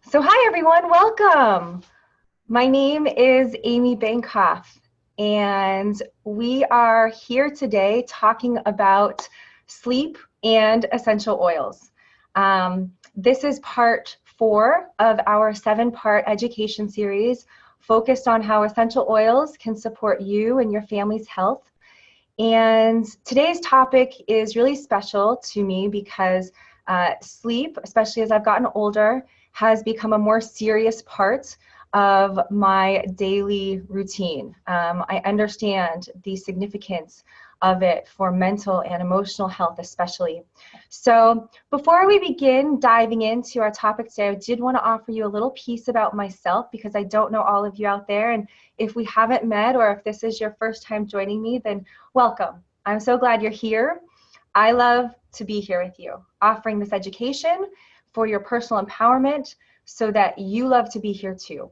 So hi everyone, welcome. My name is Amy Bancroft and we are here today talking about sleep and essential oils. This is part 4 of our 7-part education series focused on how essential oils can support you and your family's health. And today's topic is really special to me because sleep, especially as I've gotten older, has become a more serious part of my daily routine. I understand the significance of it for mental and emotional health especially. So before we begin diving into our topic today, I did want to offer you a little piece about myself because I don't know all of you out there, and if we haven't met or if this is your first time joining me, then welcome. I'm so glad you're here. I love to be here with you, offering this education for your personal empowerment so that you love to be here too.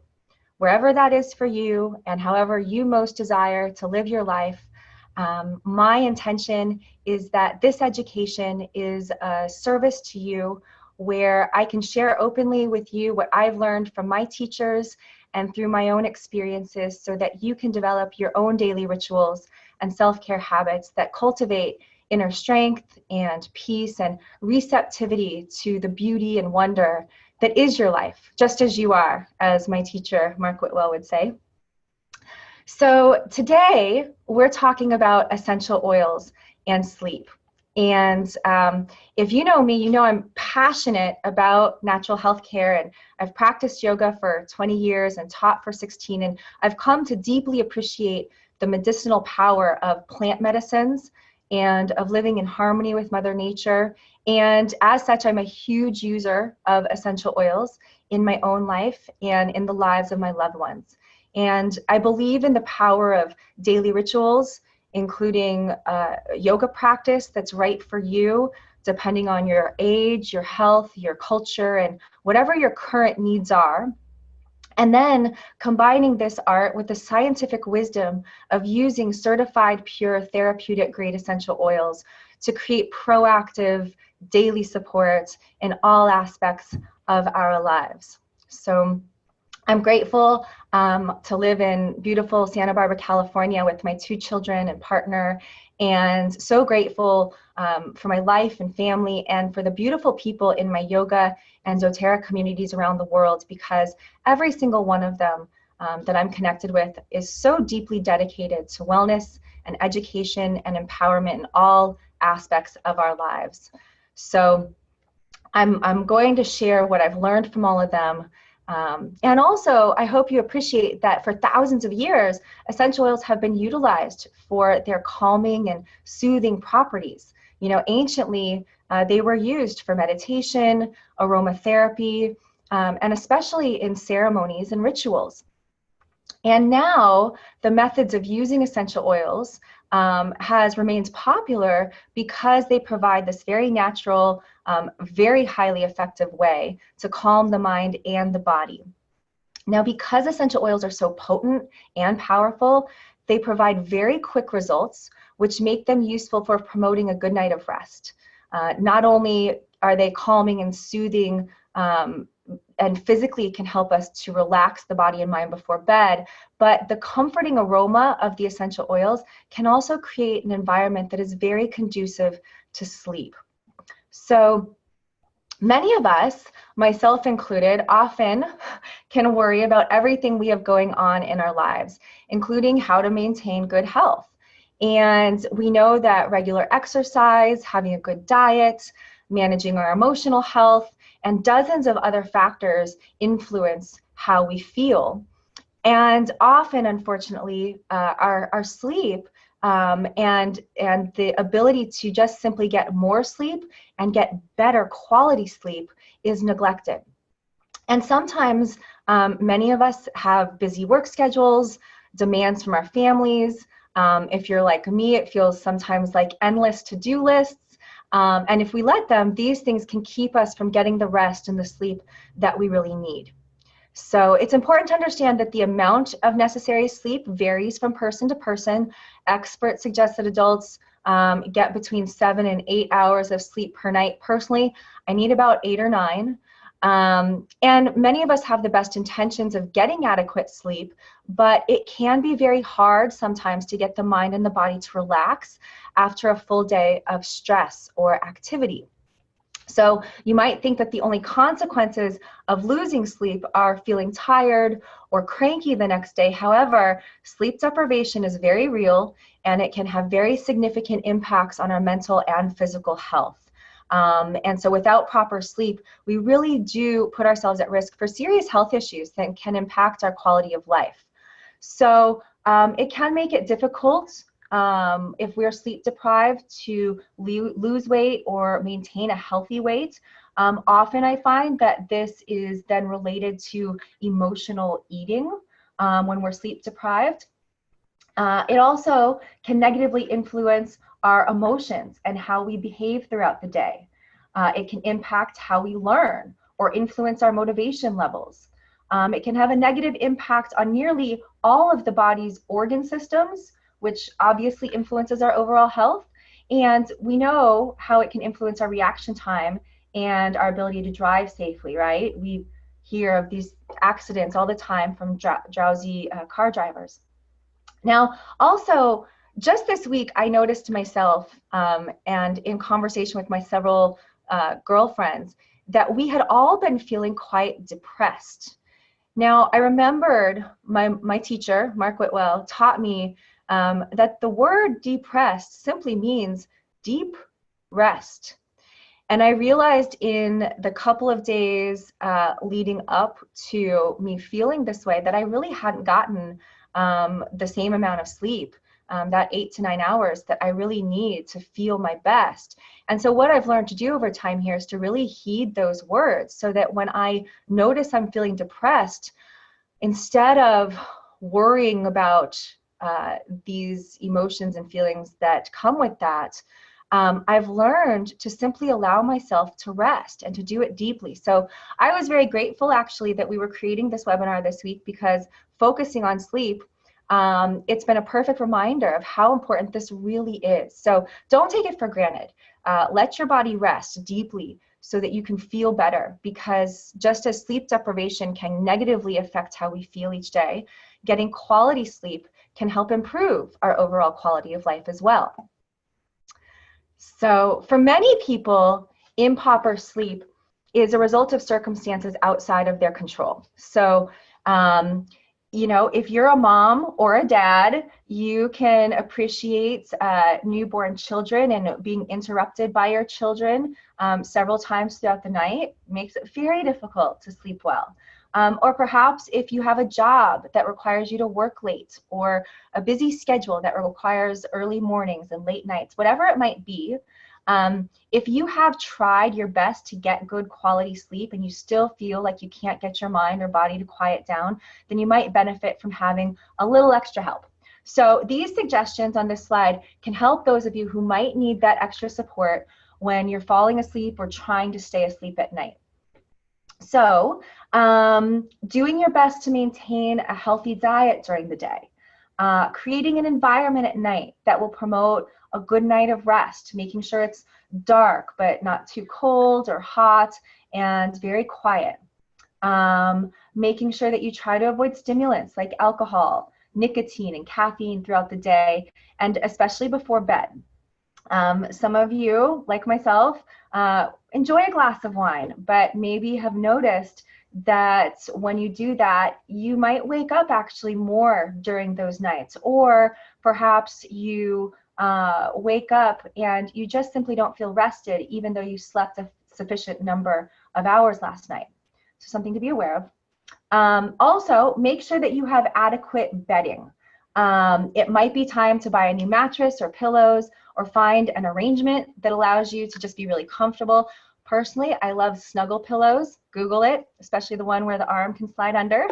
Wherever that is for you and however you most desire to live your life, my intention is that this education is a service to you where I can share openly with you what I've learned from my teachers and through my own experiences so that you can develop your own daily rituals and self-care habits that cultivate inner strength and peace and receptivity to the beauty and wonder that is your life, just as you are, as my teacher, Mark Whitwell, would say. So today, we're talking about essential oils and sleep. And if you know me, you know I'm passionate about natural health care, and I've practiced yoga for 20 years and taught for 16, and I've come to deeply appreciate the medicinal power of plant medicines and of living in harmony with Mother Nature. And as such, I'm a huge user of essential oils in my own life and in the lives of my loved ones. And I believe in the power of daily rituals, including yoga practice that's right for you, depending on your age, your health, your culture, and whatever your current needs are. And then combining this art with the scientific wisdom of using certified pure therapeutic grade essential oils to create proactive daily support in all aspects of our lives. So I'm grateful to live in beautiful Santa Barbara, California with my 2 children and partner, and so grateful for my life and family and for the beautiful people in my yoga and doTERRA communities around the world, because every single one of them that I'm connected with is so deeply dedicated to wellness and education and empowerment in all aspects of our lives. So I'm going to share what I've learned from all of them. And also, I hope you appreciate that for thousands of years, essential oils have been utilized for their calming and soothing properties. You know, anciently, they were used for meditation, aromatherapy, and especially in ceremonies and rituals. And now, the methods of using essential oils remains popular because they provide this very natural, very highly effective way to calm the mind and the body. Now, because essential oils are so potent and powerful, they provide very quick results, which make them useful for promoting a good night of rest. Not only are they calming and soothing, and physically can help us to relax the body and mind before bed, but the comforting aroma of the essential oils can also create an environment that is very conducive to sleep. So many of us, myself included, often can worry about everything we have going on in our lives, including how to maintain good health. And we know that regular exercise, having a good diet, managing our emotional health, and dozens of other factors influence how we feel. And often, unfortunately, our sleep and the ability to just simply get more sleep and get better quality sleep is neglected. And sometimes many of us have busy work schedules, demands from our families. If you're like me, it feels sometimes like endless to-do lists. And if we let them, these things can keep us from getting the rest and the sleep that we really need. So it's important to understand that the amount of necessary sleep varies from person to person. Experts suggest that adults get between 7 and 8 hours of sleep per night. Personally, I need about 8 or 9. And many of us have the best intentions of getting adequate sleep, but it can be very hard sometimes to get the mind and the body to relax after a full day of stress or activity. So you might think that the only consequences of losing sleep are feeling tired or cranky the next day. However, sleep deprivation is very real, and it can have very significant impacts on our mental and physical health. And so without proper sleep, we really do put ourselves at risk for serious health issues that can impact our quality of life. So it can make it difficult if we're sleep deprived to lose weight or maintain a healthy weight. Often I find that this is then related to emotional eating when we're sleep deprived. It also can negatively influence our emotions and how we behave throughout the day. It can impact how we learn or influence our motivation levels. It can have a negative impact on nearly all of the body's organ systems, which obviously influences our overall health. And we know how it can influence our reaction time and our ability to drive safely, right? We hear of these accidents all the time from drowsy car drivers. Now, also, just this week, I noticed myself, and in conversation with my several girlfriends, that we had all been feeling quite depressed. Now, I remembered my teacher, Mark Whitwell, taught me that the word depressed simply means deep rest. And I realized in the couple of days leading up to me feeling this way that I really hadn't gotten the same amount of sleep, that 8 to 9 hours that I really need to feel my best. And so what I've learned to do over time here is to really heed those words so that when I notice I'm feeling depressed, instead of worrying about these emotions and feelings that come with that, I've learned to simply allow myself to rest and to do it deeply. So I was very grateful actually that we were creating this webinar this week, because focusing on sleep, it's been a perfect reminder of how important this really is. So don't take it for granted. Let your body rest deeply so that you can feel better, because just as sleep deprivation can negatively affect how we feel each day, getting quality sleep can help improve our overall quality of life as well. So for many people, improper sleep is a result of circumstances outside of their control. So, you know, if you're a mom or a dad, you can appreciate newborn children and being interrupted by your children several times throughout the night makes it very difficult to sleep well. Or perhaps if you have a job that requires you to work late, or a busy schedule that requires early mornings and late nights, whatever it might be, if you have tried your best to get good quality sleep and you still feel like you can't get your mind or body to quiet down, then you might benefit from having a little extra help. So these suggestions on this slide can help those of you who might need that extra support when you're falling asleep or trying to stay asleep at night. So doing your best to maintain a healthy diet during the day, creating an environment at night that will promote a good night of rest, making sure it's dark but not too cold or hot and very quiet. Making sure that you try to avoid stimulants like alcohol, nicotine, and caffeine throughout the day, and especially before bed. Some of you, like myself, enjoy a glass of wine, but maybe have noticed that when you do that, you might wake up actually more during those nights, or perhaps you wake up and you just simply don't feel rested, even though you slept a sufficient number of hours last night. So something to be aware of. Also, make sure that you have adequate bedding. It might be time to buy a new mattress or pillows, or find an arrangement that allows you to just be really comfortable. Personally, I love snuggle pillows. Google it, especially the one where the arm can slide under.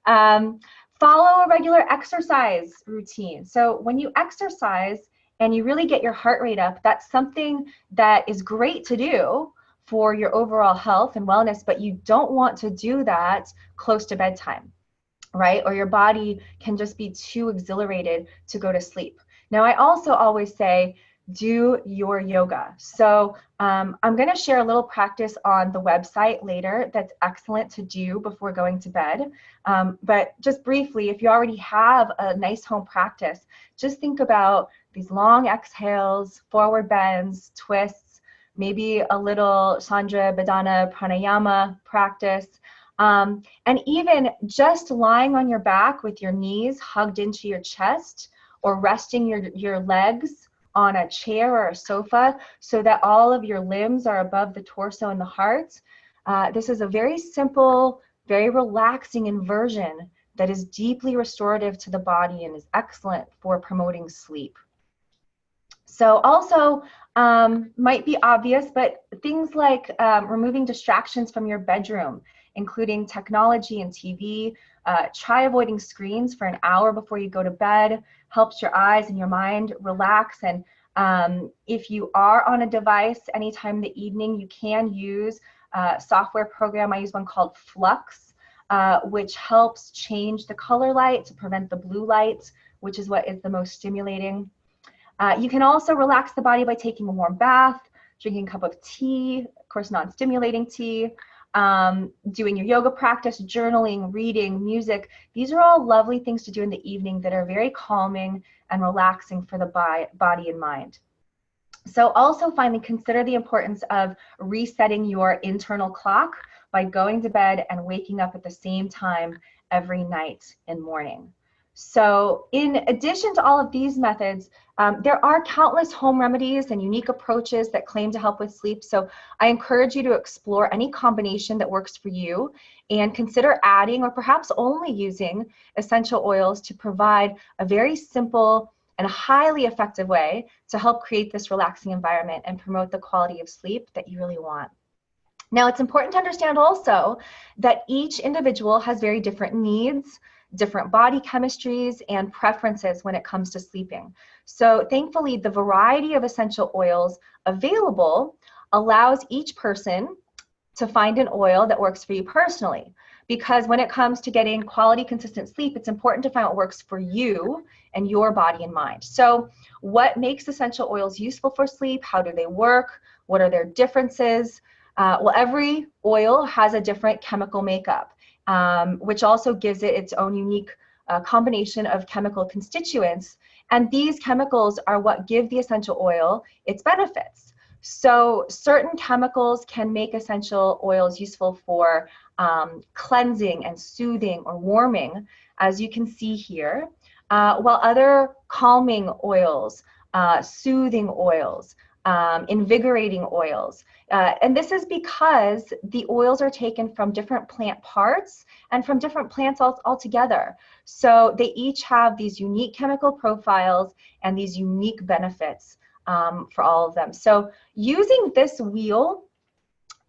Follow a regular exercise routine. So when you exercise and you really get your heart rate up, that's something that is great to do for your overall health and wellness, but you don't want to do that close to bedtime, right? Or your body can just be too exhilarated to go to sleep. Now, I also always say, do your yoga. So I'm going to share a little practice on the website later that's excellent to do before going to bed. But just briefly, if you already have a nice home practice, just think about these long exhales, forward bends, twists, maybe a little Chandra Badana Pranayama practice. And even just lying on your back with your knees hugged into your chest, or resting your legs on a chair or a sofa so that all of your limbs are above the torso and the heart. This is a very simple, very relaxing inversion that is deeply restorative to the body and is excellent for promoting sleep. So also might be obvious, but things like removing distractions from your bedroom, including technology and TV. Try avoiding screens for an hour before you go to bed. Helps your eyes and your mind relax. And if you are on a device anytime in the evening, you can use a software program. I use one called Flux, which helps change the color light to prevent the blue light, which is what is the most stimulating. You can also relax the body by taking a warm bath, drinking a cup of tea, of course non-stimulating tea, doing your yoga practice, journaling, reading, music. These are all lovely things to do in the evening that are very calming and relaxing for the body and mind. So also finally, consider the importance of resetting your internal clock by going to bed and waking up at the same time every night and morning. So in addition to all of these methods, there are countless home remedies and unique approaches that claim to help with sleep. So I encourage you to explore any combination that works for you and consider adding or perhaps only using essential oils to provide a very simple and highly effective way to help create this relaxing environment and promote the quality of sleep that you really want. Now, it's important to understand also that each individual has very different needs, different body chemistries, and preferences when it comes to sleeping. So thankfully, the variety of essential oils available allows each person to find an oil that works for you personally. Because when it comes to getting quality, consistent sleep, it's important to find what works for you and your body and mind. So what makes essential oils useful for sleep? How do they work? What are their differences? Well, every oil has a different chemical makeup, which also gives it its own unique combination of chemical constituents. And these chemicals are what give the essential oil its benefits. So certain chemicals can make essential oils useful for cleansing and soothing or warming, as you can see here, while other calming oils, soothing oils, invigorating oils. And this is because the oils are taken from different plant parts and from different plants altogether. So they each have these unique chemical profiles and these unique benefits for all of them. So using this wheel,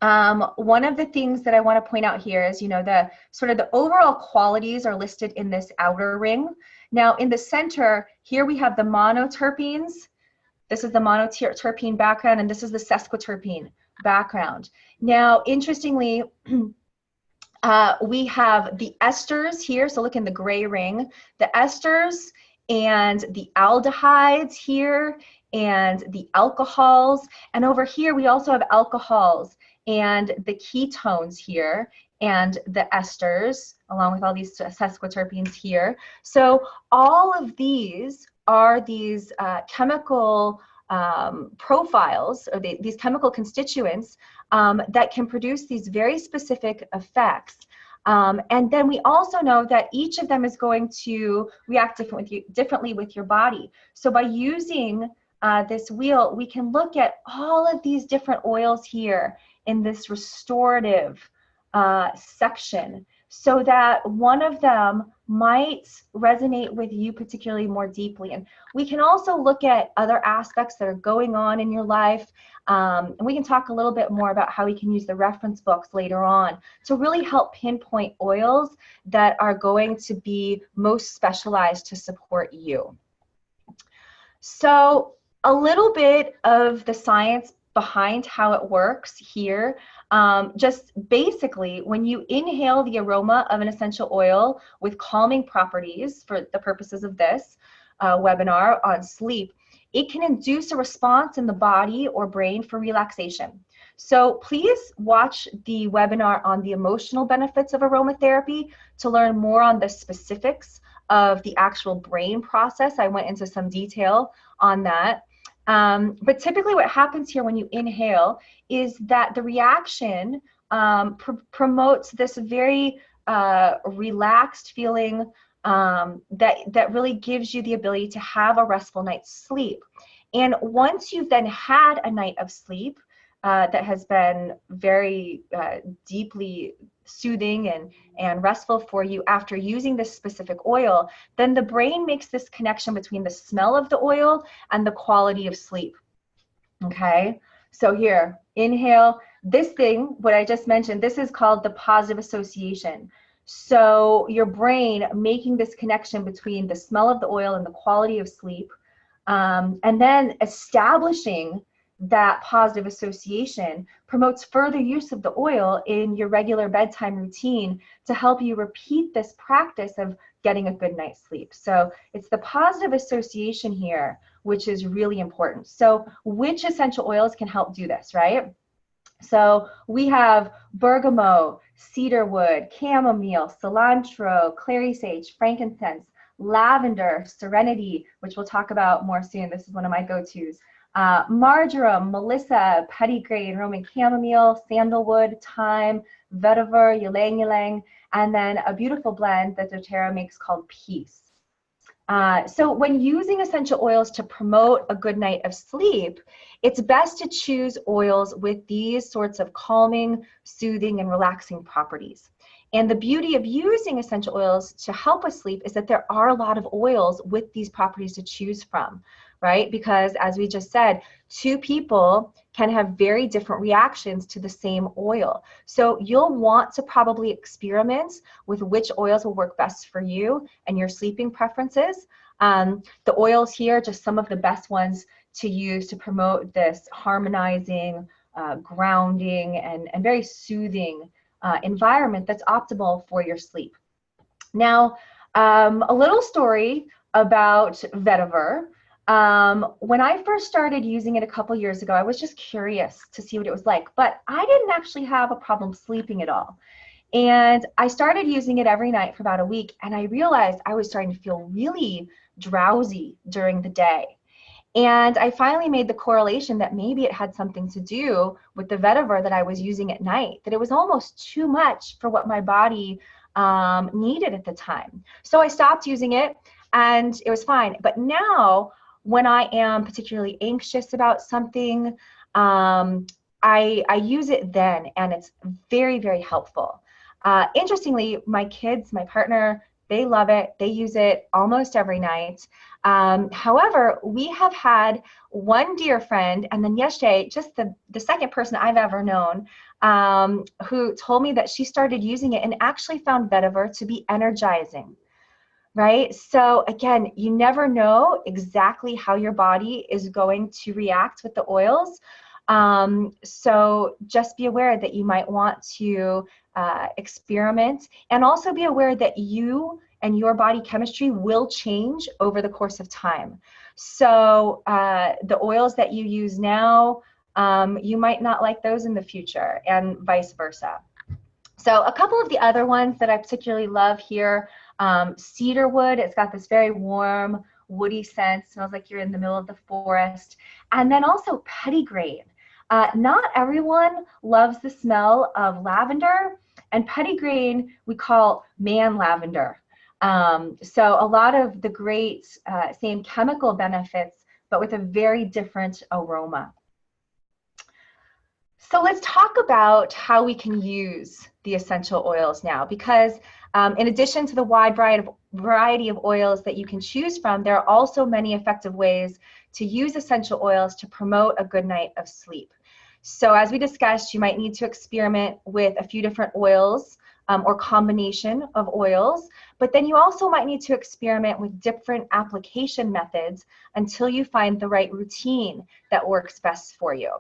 one of the things that I want to point out here is, the sort of the overall qualities are listed in this outer ring. Now in the center, here we have the monoterpenes. This is the monoterpene background, and this is the sesquiterpene background. Now, interestingly, we have the esters here. So look in the gray ring, the esters and the aldehydes here and the alcohols. And over here, we also have alcohols and the ketones here and the esters, along with all these sesquiterpenes here. So all of these are these chemical profiles, or these chemical constituents that can produce these very specific effects. And then we also know that each of them is going to react differently with your body. So by using this wheel, we can look at all of these different oils here in this restorative section, so that one of them might resonate with you particularly more deeply. And we can also look at other aspects that are going on in your life. And we can talk a little bit more about how we can use the reference books later on to really help pinpoint oils that are going to be most specialized to support you. So a little bit of the science behind how it works here. Just basically, when you inhale the aroma of an essential oil with calming properties for the purposes of this webinar on sleep, it can induce a response in the body or brain for relaxation. So please watch the webinar on the emotional benefits of aromatherapy to learn more on the specifics of the actual brain process. I went into some detail on that. But typically what happens here when you inhale is that the reaction promotes this very relaxed feeling that really gives you the ability to have a restful night's sleep. And once you've then had a night of sleep that has been very deeply soothing and restful for you after using this specific oil, then the brain makes this connection between the smell of the oil and the quality of sleep. Okay, so here, inhale. This thing, what I just mentioned, this is called the positive association. So your brain making this connection between the smell of the oil and the quality of sleep, and then establishing that positive association promotes further use of the oil in your regular bedtime routine to help you repeat this practice of getting a good night's sleep. So it's the positive association here, which is really important. So which essential oils can help do this, right? So we have bergamot, cedarwood, chamomile, cilantro, clary sage, frankincense, lavender, serenity, which we'll talk about more soon. This is one of my go-tos. Marjoram, melissa, petitgrain, Roman chamomile, sandalwood, thyme, vetiver, ylang ylang, and then a beautiful blend that doTERRA makes called Peace. So when using essential oils to promote a good night of sleep, it's best to choose oils with these sorts of calming, soothing, and relaxing properties. And the beauty of using essential oils to help with sleep is that there are a lot of oils with these properties to choose from, right? Because as we just said, two people can have very different reactions to the same oil. So you'll want to probably experiment with which oils will work best for you and your sleeping preferences. The oils here, just some of the best ones to use to promote this harmonizing, grounding, and very soothing environment that's optimal for your sleep. Now, a little story about vetiver. When I first started using it a couple years ago, I was just curious to see what it was like, but I didn't actually have a problem sleeping at all. And I started using it every night for about a week, and I realized I was starting to feel really drowsy during the day. And I finally made the correlation that maybe it had something to do with the vetiver that I was using at night, that it was almost too much for what my body needed at the time. So I stopped using it, and it was fine. But now, when I am particularly anxious about something, I use it then, and it's very, very helpful. Interestingly, my kids, my partner, they love it. They use it almost every night. However, we have had one dear friend, and then yesterday, just the second person I've ever known, who told me that she started using it and actually found vetiver to be energizing. Right? So again, you never know exactly how your body is going to react with the oils. So just be aware that you might want to experiment, and also be aware that you and your body chemistry will change over the course of time. So the oils that you use now, you might not like those in the future, and vice versa. So a couple of the other ones that I particularly love here, cedarwood. It's got this very warm, woody scent. Smells like you're in the middle of the forest. And then also petitgrain. Not everyone loves the smell of lavender, and petitgrain we call man lavender. So a lot of the great same chemical benefits, but with a very different aroma. So let's talk about how we can use the essential oils now, because in addition to the wide variety of oils that you can choose from, there are also many effective ways to use essential oils to promote a good night of sleep. So as we discussed, you might need to experiment with a few different oils or combination of oils, but then you also might need to experiment with different application methods until you find the right routine that works best for you.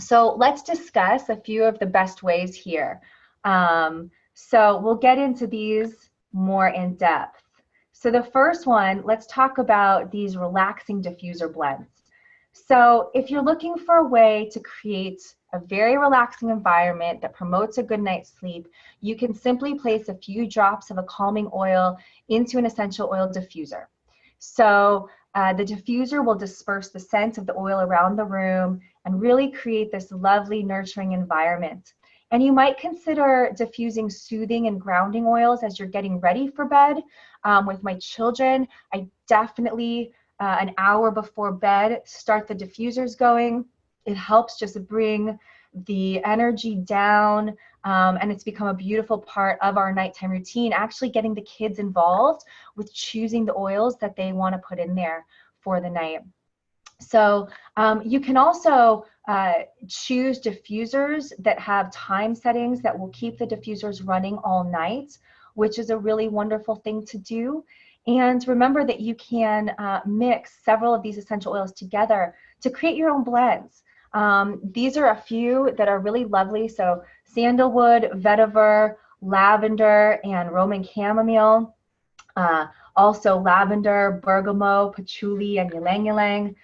So let's discuss a few of the best ways here. So we'll get into these more in depth. So the first one, let's talk about these relaxing diffuser blends. So if you're looking for a way to create a very relaxing environment that promotes a good night's sleep, you can simply place a few drops of a calming oil into an essential oil diffuser. So the diffuser will disperse the scent of the oil around the room and really create this lovely, nurturing environment. And you might consider diffusing soothing and grounding oils as you're getting ready for bed. With my children, I definitely, an hour before bed, start the diffusers going. It helps just bring the energy down, and it's become a beautiful part of our nighttime routine, actually getting the kids involved with choosing the oils that they want to put in there for the night. So you can also choose diffusers that have time settings that will keep the diffusers running all night, which is a really wonderful thing to do. And remember that you can mix several of these essential oils together to create your own blends. These are a few that are really lovely. So sandalwood, vetiver, lavender, and Roman chamomile. Also lavender, bergamot, patchouli, and ylang ylang.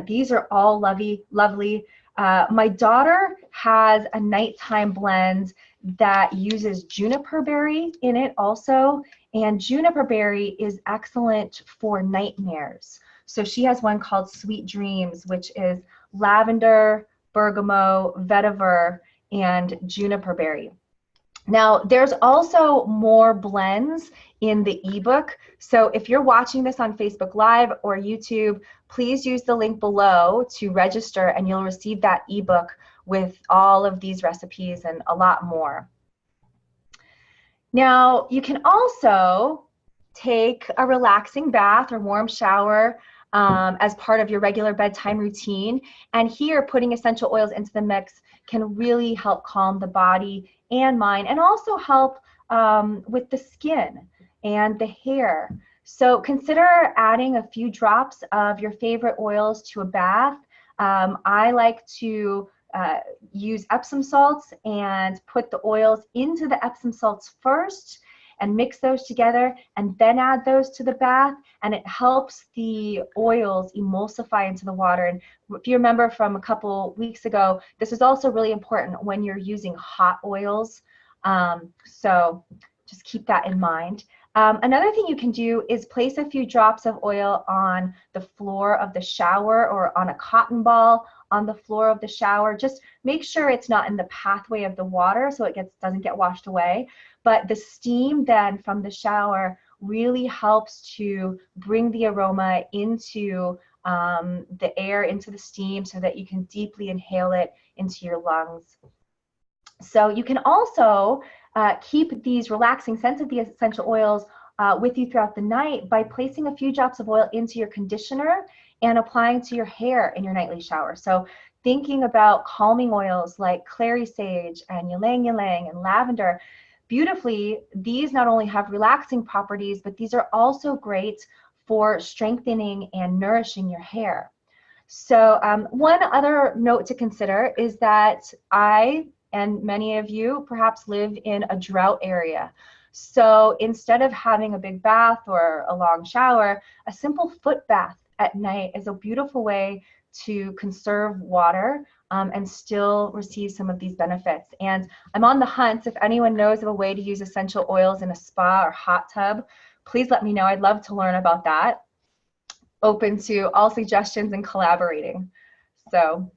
These are all lovely. My daughter has a nighttime blend that uses juniper berry in it also, and juniper berry is excellent for nightmares. So she has one called Sweet Dreams, which is lavender, bergamot, vetiver, and juniper berry. Now, there's also more blends in the ebook. So if you're watching this on Facebook Live or YouTube, please use the link below to register and you'll receive that ebook with all of these recipes and a lot more. Now, you can also take a relaxing bath or warm shower as part of your regular bedtime routine. And here, putting essential oils into the mix can really help calm the body and mind, and also help with the skin and the hair. So consider adding a few drops of your favorite oils to a bath. I like to use Epsom salts and put the oils into the Epsom salts first and mix those together and then add those to the bath, and it helps the oils emulsify into the water. And if you remember from a couple weeks ago, this is also really important when you're using hot oils. So just keep that in mind. Another thing you can do is place a few drops of oil on the floor of the shower or on a cotton ball on the floor of the shower. Just make sure it's not in the pathway of the water so it doesn't get washed away. But the steam then from the shower really helps to bring the aroma into the air, into the steam, so that you can deeply inhale it into your lungs. So you can also keep these relaxing scents of the essential oils with you throughout the night by placing a few drops of oil into your conditioner and applying to your hair in your nightly shower. So thinking about calming oils like clary sage and ylang ylang and lavender, beautifully, these not only have relaxing properties, but these are also great for strengthening and nourishing your hair. So one other note to consider is that I and many of you perhaps live in a drought area. So instead of having a big bath or a long shower, a simple foot bath at night is a beautiful way to conserve water and still receive some of these benefits. And I'm on the hunt. If anyone knows of a way to use essential oils in a spa or hot tub, please let me know. I'd love to learn about that. Open to all suggestions and collaborating. So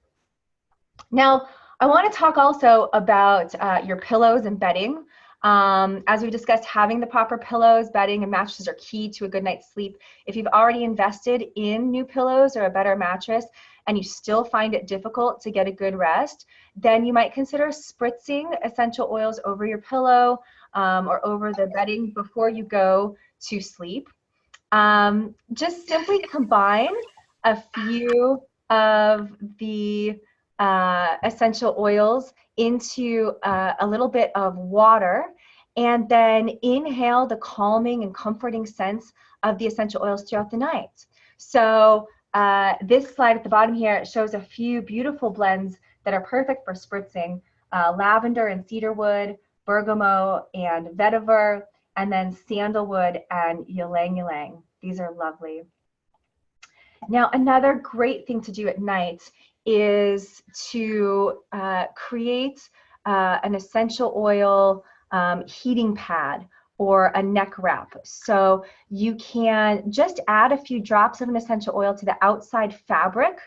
now I want to talk also about your pillows and bedding. As we discussed, having the proper pillows, bedding, and mattresses are key to a good night's sleep. If you've already invested in new pillows or a better mattress and you still find it difficult to get a good rest, then you might consider spritzing essential oils over your pillow or over the bedding before you go to sleep. Just simply combine a few of the essential oils into a little bit of water, and then inhale the calming and comforting scents of the essential oils throughout the night. So this slide at the bottom here shows a few beautiful blends that are perfect for spritzing: lavender and cedarwood, bergamot and vetiver, and then sandalwood and ylang ylang. These are lovely. Now, another great thing to do at night is to create an essential oil heating pad or a neck wrap. So you can just add a few drops of an essential oil to the outside fabric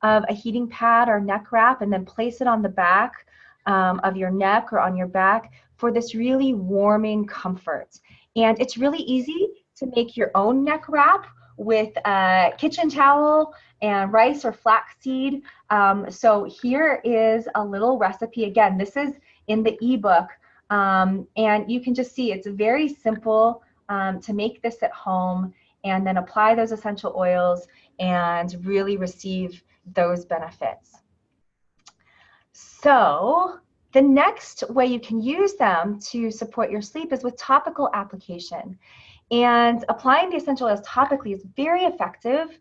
of a heating pad or neck wrap, and then place it on the back of your neck or on your back for this really warming comfort. And it's really easy to make your own neck wrap with a kitchen towel and rice or flaxseed. So here is a little recipe. Again, this is in the ebook, and you can just see it's very simple to make this at home and then apply those essential oils and really receive those benefits. So the next way you can use them to support your sleep is with topical application. And applying the essential oils topically is very effective.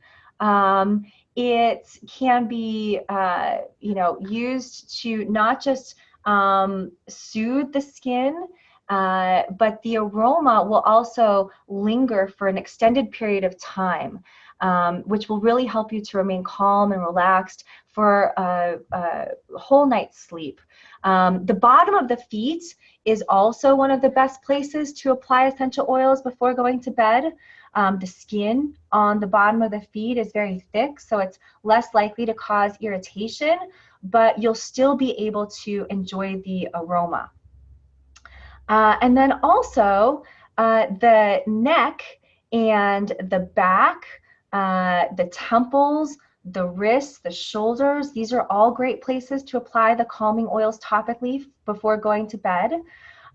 It can be, used to not just soothe the skin, but the aroma will also linger for an extended period of time, which will really help you to remain calm and relaxed for a whole night's sleep. The bottom of the feet is also one of the best places to apply essential oils before going to bed. The skin on the bottom of the feet is very thick, so it's less likely to cause irritation, but you'll still be able to enjoy the aroma. And then also the neck and the back, the temples, the wrists, the shoulders, these are all great places to apply the calming oils topically before going to bed.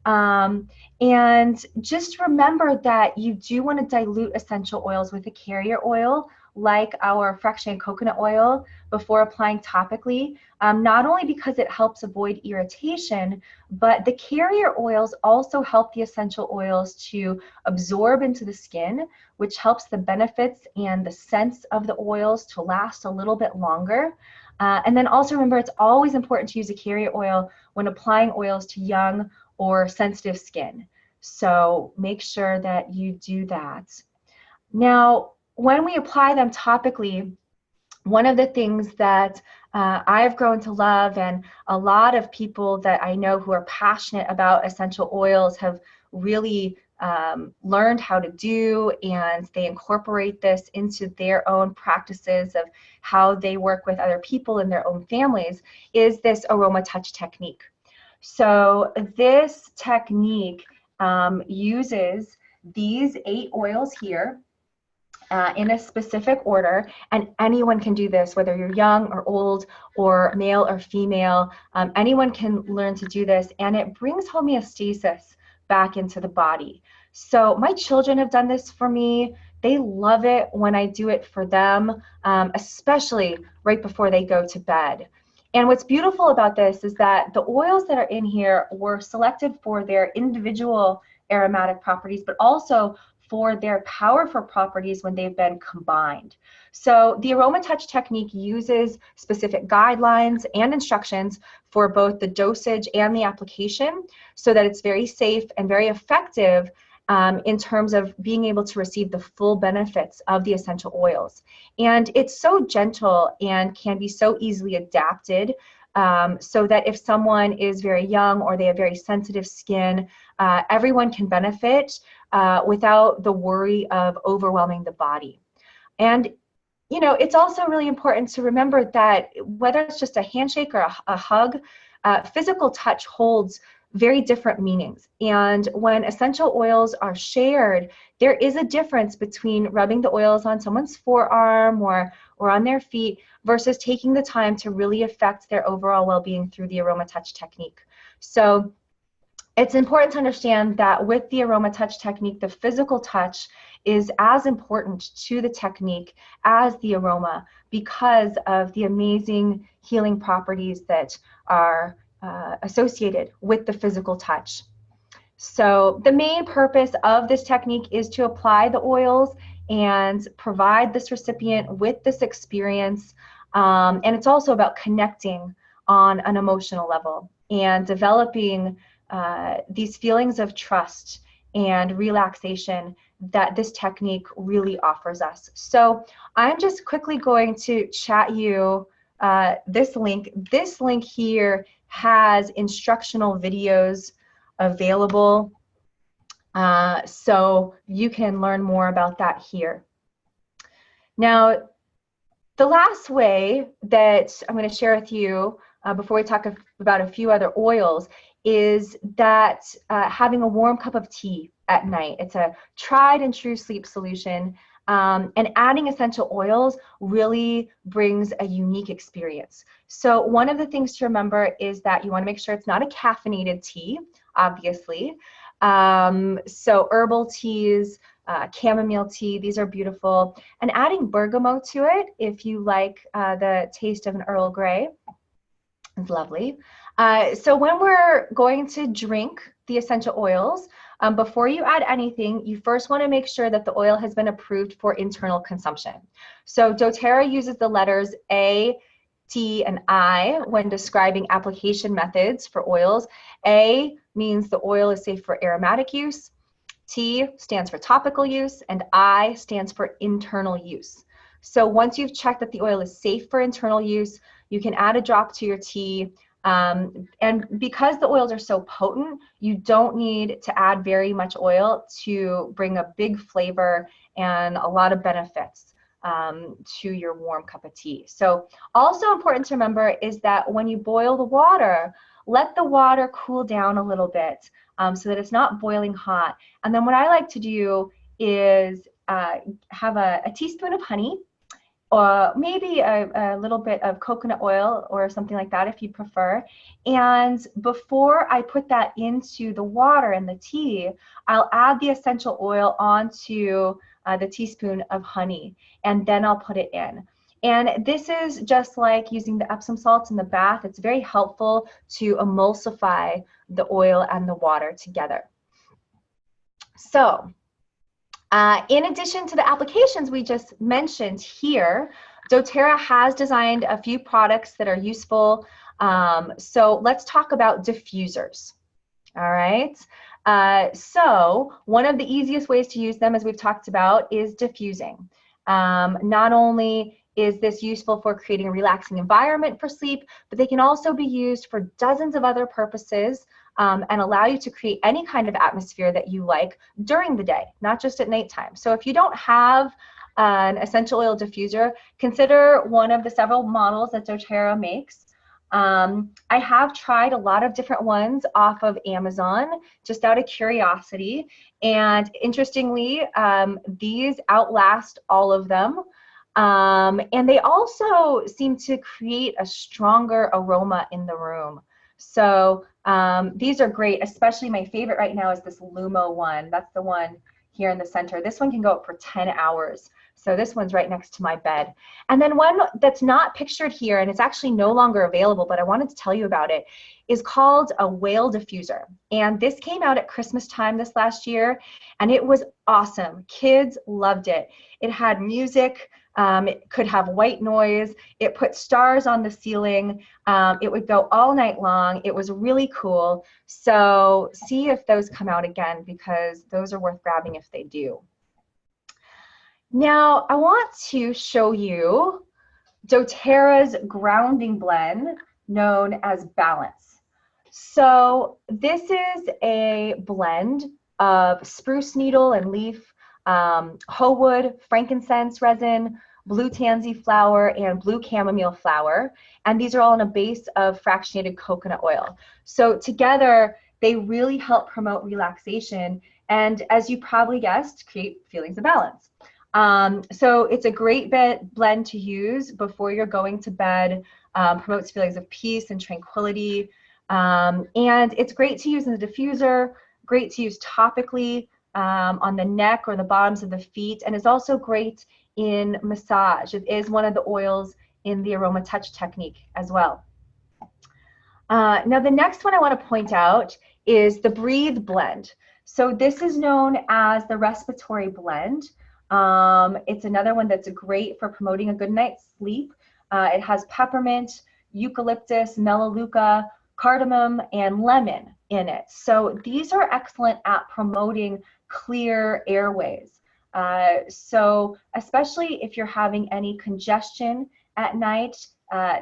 And just remember that you do want to dilute essential oils with a carrier oil like our fractionated coconut oil before applying topically, not only because it helps avoid irritation, but the carrier oils also help the essential oils to absorb into the skin, which helps the benefits and the scents of the oils to last a little bit longer. And then also remember, it's always important to use a carrier oil when applying oils to young or sensitive skin. So make sure that you do that. Now, when we apply them topically, one of the things that I've grown to love, and a lot of people that I know who are passionate about essential oils have really learned how to do, and they incorporate this into their own practices of how they work with other people in their own families, is this aroma touch technique. So this technique uses these 8 oils here in a specific order, and anyone can do this, whether you're young or old or male or female. Anyone can learn to do this, and it brings homeostasis back into the body. So my children have done this for me. They love it when I do it for them, especially right before they go to bed. And what's beautiful about this is that the oils that are in here were selected for their individual aromatic properties, but also for their powerful properties when they've been combined. So the aroma touch technique uses specific guidelines and instructions for both the dosage and the application, so that it's very safe and very effective in terms of being able to receive the full benefits of the essential oils. And it's so gentle and can be so easily adapted, so that if someone is very young or they have very sensitive skin, everyone can benefit without the worry of overwhelming the body. And you know, it's also really important to remember that whether it's just a handshake or a hug, physical touch holds very different meanings. And when essential oils are shared, there is a difference between rubbing the oils on someone's forearm or on their feet versus taking the time to really affect their overall well-being through the aroma touch technique. So it's important to understand that with the aroma touch technique, the physical touch is as important to the technique as the aroma, because of the amazing healing properties that are associated with the physical touch. So the main purpose of this technique is to apply the oils and provide this recipient with this experience. And it's also about connecting on an emotional level and developing these feelings of trust and relaxation that this technique really offers us. So I'm just quickly going to chat you this link. This link here has instructional videos available, so you can learn more about that here. Now, the last way that I'm going to share with you before we talk about a few other oils is that having a warm cup of tea at night. It's a tried and true sleep solution, and adding essential oils really brings a unique experience. So one of the things to remember is that you want to make sure it's not a caffeinated tea, obviously. So herbal teas, chamomile tea, these are beautiful. And adding bergamot to it, if you like the taste of an Earl Grey, is lovely. So when we're going to drink the essential oils, before you add anything, you first want to make sure that the oil has been approved for internal consumption. So doTERRA uses the letters A, T, and I when describing application methods for oils. A means the oil is safe for aromatic use, T stands for topical use, and I stands for internal use. So once you've checked that the oil is safe for internal use, you can add a drop to your tea. And because the oils are so potent, you don't need to add very much oil to bring a big flavor and a lot of benefits to your warm cup of tea. So also important to remember is that when you boil the water, let the water cool down a little bit so that it's not boiling hot. And then what I like to do is have a teaspoon of honey, or maybe a little bit of coconut oil or something like that if you prefer. And before I put that into the water and the tea, I'll add the essential oil onto the teaspoon of honey, and then I'll put it in. And this is just like using the Epsom salts in the bath. It's very helpful to emulsify the oil and the water together. So, in addition to the applications we just mentioned here, doTERRA has designed a few products that are useful. So let's talk about diffusers. All right. So one of the easiest ways to use them, as we've talked about, is diffusing. Not only is this useful for creating a relaxing environment for sleep, but they can also be used for dozens of other purposes and allow you to create any kind of atmosphere that you like during the day, not just at nighttime. So if you don't have an essential oil diffuser, consider one of the several models that doTERRA makes. I have tried a lot of different ones off of Amazon just out of curiosity, and interestingly, these outlast all of them. And they also seem to create a stronger aroma in the room. So these are great, especially my favorite right now is this Lumo one. That's the one here in the center. This one can go up for 10 hours. So this one's right next to my bed. And then one that's not pictured here, and it's actually no longer available, but I wanted to tell you about it, is called a whale diffuser. And this came out at Christmas time this last year, and it was awesome. Kids loved it. It had music. It could have white noise. It put stars on the ceiling. It would go all night long. It was really cool. So see if those come out again, because those are worth grabbing if they do. Now I want to show you doTERRA's grounding blend known as Balance. So this is a blend of spruce needle and leaf, whole wood, frankincense resin, blue tansy flower, and blue chamomile flower. And these are all in a base of fractionated coconut oil. So together, they really help promote relaxation and, as you probably guessed, create feelings of balance. So it's a great blend to use before you're going to bed, promotes feelings of peace and tranquility. And it's great to use in the diffuser, great to use topically, on the neck or the bottoms of the feet, and is also great in massage. It is one of the oils in the aroma touch technique as well. Now the next one I want to point out is the Breathe blend. So this is known as the Respiratory Blend. It's another one that's great for promoting a good night's sleep. It has peppermint, eucalyptus, melaleuca, cardamom, and lemon in it. So these are excellent at promoting clear airways. So especially if you're having any congestion at night,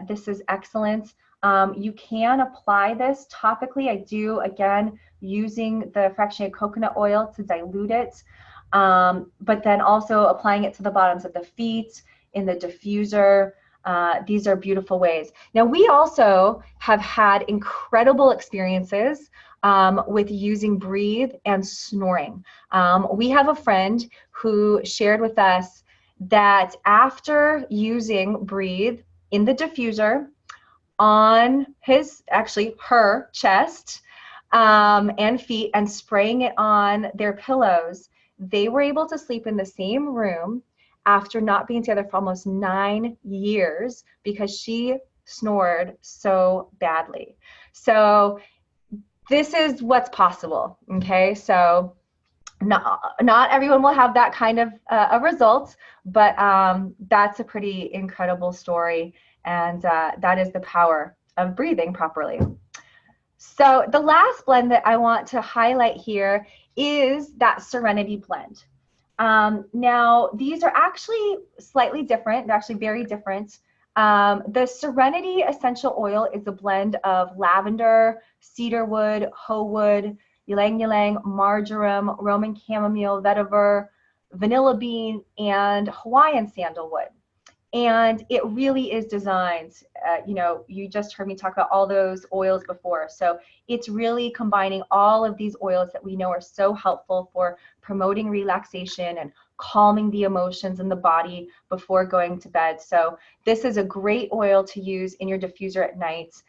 this is excellent. You can apply this topically. I do, again, using the fractionated coconut oil to dilute it, but then also applying it to the bottoms of the feet, in the diffuser. These are beautiful ways. Now, we also have had incredible experiences with using Breathe and snoring. We have a friend who shared with us that after using Breathe in the diffuser on her chest and feet and spraying it on their pillows, they were able to sleep in the same room after not being together for almost 9 years because she snored so badly. So this is what's possible, okay? So not everyone will have that kind of a result, but that's a pretty incredible story, and that is the power of breathing properly. So the last blend that I want to highlight here is that Serenity blend. Now, these are actually slightly different. They're actually very different. The Serenity essential oil is a blend of lavender, cedarwood, hoe wood, ylang ylang, marjoram, Roman chamomile, vetiver, vanilla bean, and Hawaiian sandalwood. And it really is designed, you just heard me talk about all those oils before. So it's really combining all of these oils that we know are so helpful for promoting relaxation and calming the emotions in the body before going to bed. So this is a great oil to use in your diffuser at night.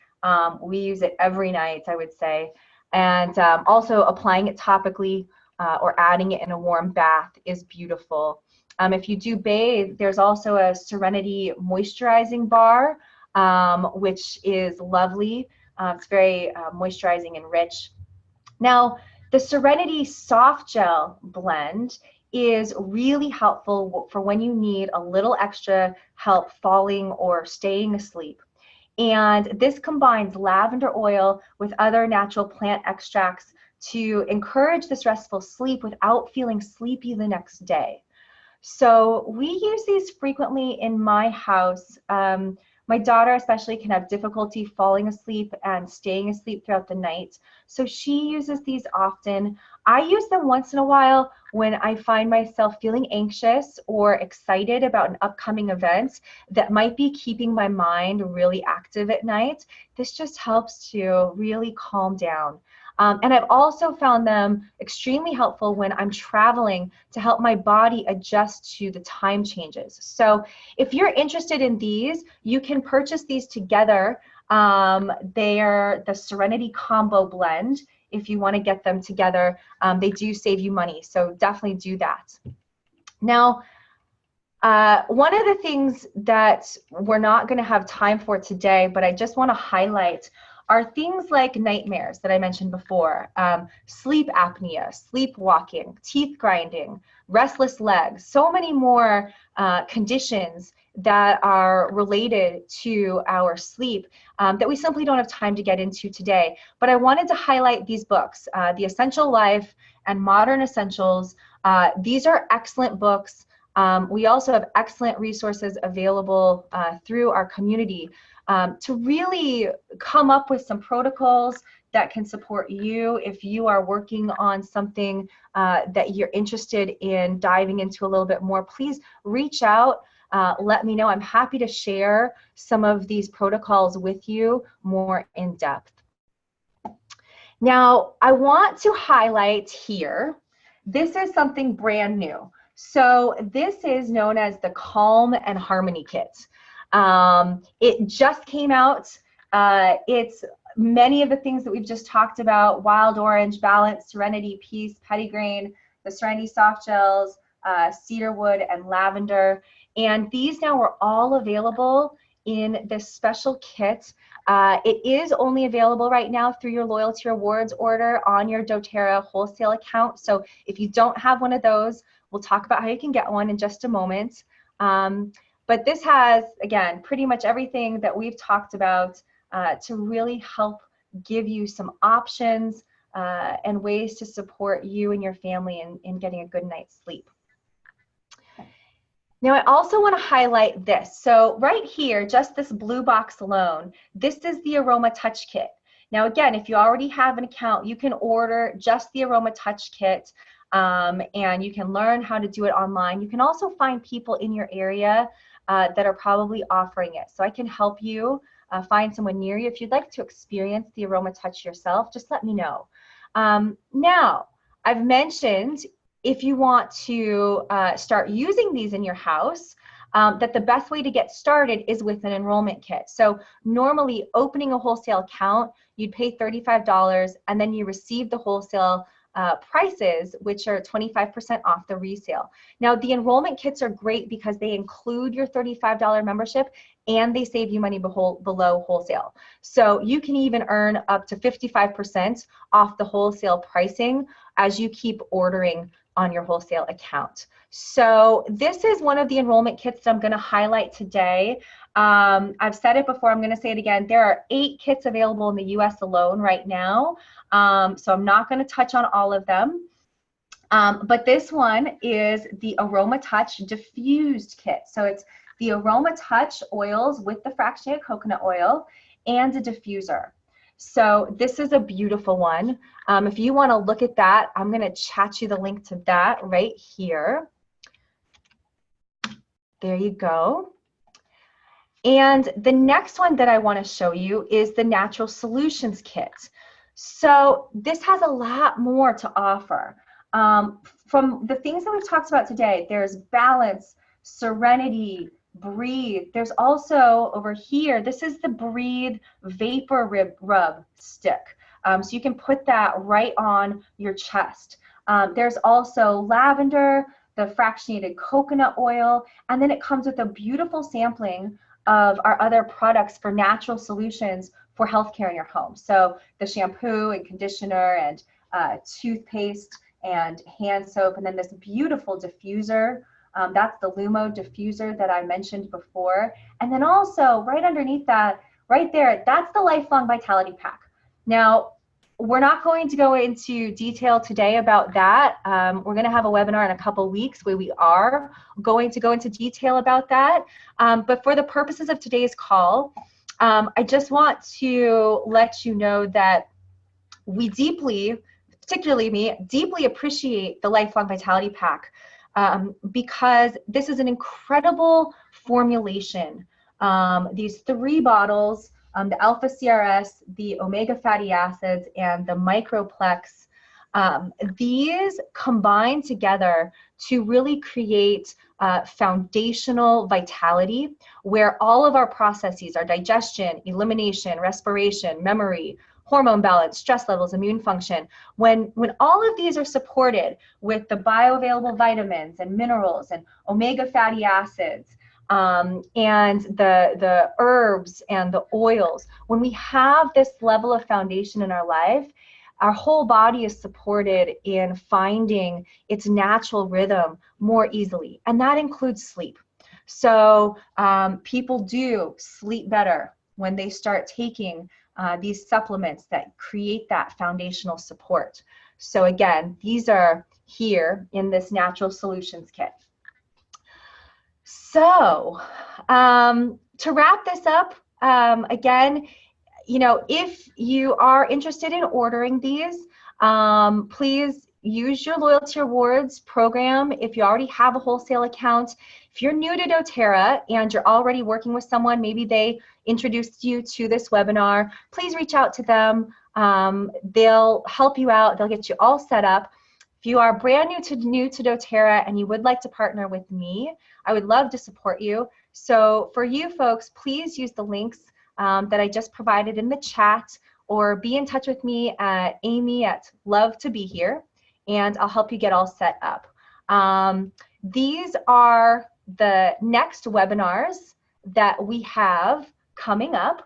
We use it every night, I would say. And also applying it topically or adding it in a warm bath is beautiful. If you do bathe, there's also a Serenity moisturizing bar, which is lovely. It's very moisturizing and rich. Now, the Serenity Soft Gel blend is really helpful for when you need a little extra help falling or staying asleep. And this combines lavender oil with other natural plant extracts to encourage this restful sleep without feeling sleepy the next day. So we use these frequently in my house. My daughter especially can have difficulty falling asleep and staying asleep throughout the night. So she uses these often. I use them once in a while when I find myself feeling anxious or excited about an upcoming event that might be keeping my mind really active at night. This just helps to really calm down. And I've also found them extremely helpful when I'm traveling to help my body adjust to the time changes. So if you're interested in these, you can purchase these together. They're the Serenity Combo Blend. If you want to get them together, they do save you money. So definitely do that. Now, one of the things that we're not going to have time for today, but I just want to highlight are things like nightmares that I mentioned before, sleep apnea, sleepwalking, teeth grinding, restless legs, so many more conditions that are related to our sleep that we simply don't have time to get into today. But I wanted to highlight these books, The Essential Life and Modern Essentials. These are excellent books. We also have excellent resources available through our community to really come up with some protocols that can support you if you are working on something that you're interested in diving into a little bit more. Please reach out, let me know. I'm happy to share some of these protocols with you more in depth. Now, I want to highlight here, this is something brand new. So this is known as the Calm and Harmony Kit. It just came out. It's many of the things that we've just talked about: Wild Orange, Balance, Serenity, Peace, Pettigrain, the Serenity Soft Gels, Cedarwood, and Lavender. And these now are all available in this special kit. It is only available right now through your loyalty rewards order on your doTERRA wholesale account. So if you don't have one of those, we'll talk about how you can get one in just a moment. But this has, again, pretty much everything that we've talked about to really help give you some options and ways to support you and your family in getting a good night's sleep. Now, I also want to highlight this. So right here, just this blue box alone, this is the Aroma Touch Kit. Now, again, if you already have an account, you can order just the Aroma Touch Kit, and you can learn how to do it online. You can also find people in your area that are probably offering it. So I can help you find someone near you. If you'd like to experience the Aroma Touch yourself, just let me know. Now, I've mentioned, if you want to start using these in your house, that the best way to get started is with an enrollment kit. So normally opening a wholesale account, you'd pay $35 and then you receive the wholesale prices, which are 25% off the resale. Now, the enrollment kits are great because they include your $35 membership and they save you money below wholesale. So you can even earn up to 55% off the wholesale pricing as you keep ordering on your wholesale account. So this is one of the enrollment kits that I'm going to highlight today. I've said it before, I'm going to say it again. There are 8 kits available in the US alone right now. So I'm not going to touch on all of them. But this one is the Aroma Touch Diffused Kit. So it's the Aroma Touch oils with the fractionated coconut oil and a diffuser. So this is a beautiful one. If you want to look at that, I'm going to chat you the link to that right here. There you go. And the next one that I want to show you is the Natural Solutions Kit. So this has a lot more to offer. From the things that we've talked about today, there's balance, serenity, breathe. There's also over here, this is the Breathe Vapor Rub Stick. So you can put that right on your chest. There's also lavender, the fractionated coconut oil, and then it comes with a beautiful sampling of our other products for natural solutions for healthcare in your home. So the shampoo and conditioner and toothpaste and hand soap, and then this beautiful diffuser. That's the Lumo diffuser that I mentioned before. And then also right underneath that, right there, that's the Lifelong Vitality Pack. Now, we're not going to go into detail today about that. We're going to have a webinar in a couple weeks where we are going to go into detail about that. But for the purposes of today's call, I just want to let you know that we deeply, particularly me, deeply appreciate the Lifelong Vitality Pack because this is an incredible formulation. These 3 bottles, the alpha CRS, the omega fatty acids, and the microplex, these combine together to really create foundational vitality where all of our processes, our digestion, elimination, respiration, memory, hormone balance, stress levels, immune function, when all of these are supported with the bioavailable vitamins and minerals and omega fatty acids, and the herbs and the oils, when we have this level of foundation in our life, our whole body is supported in finding its natural rhythm more easily, and that includes sleep. So people do sleep better when they start taking these supplements that create that foundational support. So again, these are here in this Natural Solutions Kit. So to wrap this up, again, you know, if you are interested in ordering these, please use your loyalty rewards program. If you already have a wholesale account, if you're new to doTERRA and you're already working with someone, maybe they introduced you to this webinar, please reach out to them. They'll help you out. They'll get you all set up. If you are brand new to doTERRA and you would like to partner with me, I would love to support you. So for you folks, please use the links that I just provided in the chat, or be in touch with me at amy@love2behere, and I'll help you get all set up. These are the next webinars that we have coming up.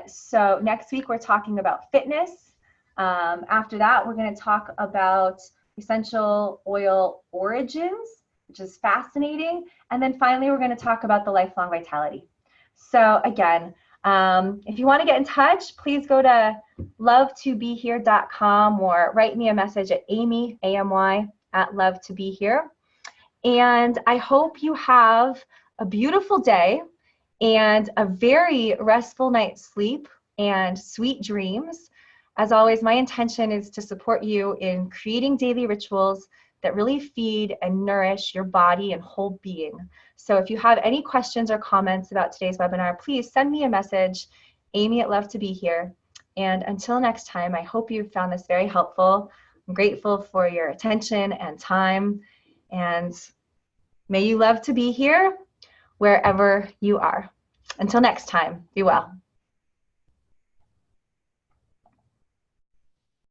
So next week we're talking about fitness. After that, we're going to talk about essential oil origins, which is fascinating. And then finally, we're going to talk about the lifelong vitality. So again, If you want to get in touch, please go to lovetobehere.com or write me a message at Amy, A-M-Y, at lovetobehere. And I hope you have a beautiful day and a very restful night's sleep and sweet dreams. As always, my intention is to support you in creating daily rituals that really feed and nourish your body and whole being. So if you have any questions or comments about today's webinar, please send me a message, Amy at Love to Be Here. And until next time, I hope you found this very helpful. I'm grateful for your attention and time. And may you love to be here wherever you are. Until next time, be well.